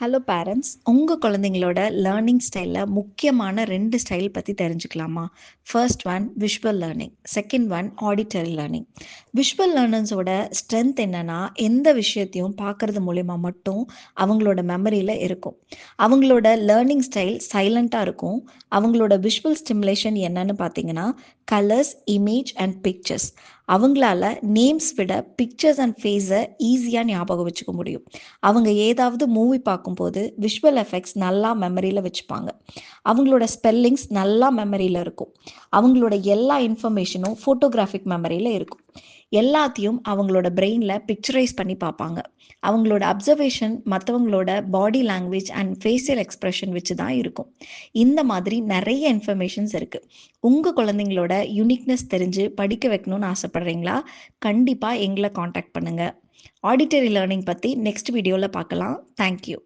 Hello parents, உங்கள் குழந்தைங்களோட learning ஸ்டைலில் முக்கியமான 2 ஸ்டைல் பற்றி தெரிஞ்சுக்கலாமா? First one visual learning, second one auditory learning. Visual லேர்னர்ஸோட ஸ்ட்ரென்த் என்னன்னா, எந்த விஷயத்தையும் பார்க்கறது மூலயமா மட்டும் அவங்களோட மெமரியில் இருக்கும். அவங்களோட லேர்னிங் ஸ்டைல் சைலண்ட்டாக இருக்கும். அவங்களோட விஷுவல் ஸ்டிமுலேஷன் என்னன்னு பார்த்தீங்கன்னா, கலர்ஸ், இமேஜ் அண்ட் பிக்சர்ஸ். அவங்களால நேம்ஸ் விட பிக்சர்ஸ் அண்ட் ஃபேஸை ஈஸியாக ஞாபகம் வச்சுக்க முடியும். அவங்க ஏதாவது மூவி பார்க்கும்போது விஷுவல் எஃபெக்ட்ஸ் நல்லா மெமரியில் வச்சுப்பாங்க. அவங்களோட ஸ்பெல்லிங்ஸ் நல்லா மெமரியில் இருக்கும். அவங்களோட எல்லா இன்ஃபர்மேஷனும் ஃபோட்டோகிராஃபிக் மெமரியில் இருக்கும். எல்லாத்தையும் அவங்களோட பிரெயினில் பிக்சரைஸ் பண்ணி பார்ப்பாங்க. அவங்களோட அப்சர்வேஷன் மற்றவங்களோட body language and facial expression வச்சு தான் இருக்கும். இந்த மாதிரி நிறைய இன்ஃபர்மேஷன்ஸ் இருக்குது. உங்கள் குழந்தைங்களோட யூனிக்னஸ் தெரிஞ்சு படிக்க வைக்கணும்னு ஆசைப்பட்றீங்களா? கண்டிப்பாக எங்களை காண்டாக்ட் பண்ணுங்கள். ஆடிட்டரி லேர்னிங் பற்றி நெக்ஸ்ட் வீடியோவில் பார்க்கலாம். தேங்க்யூ.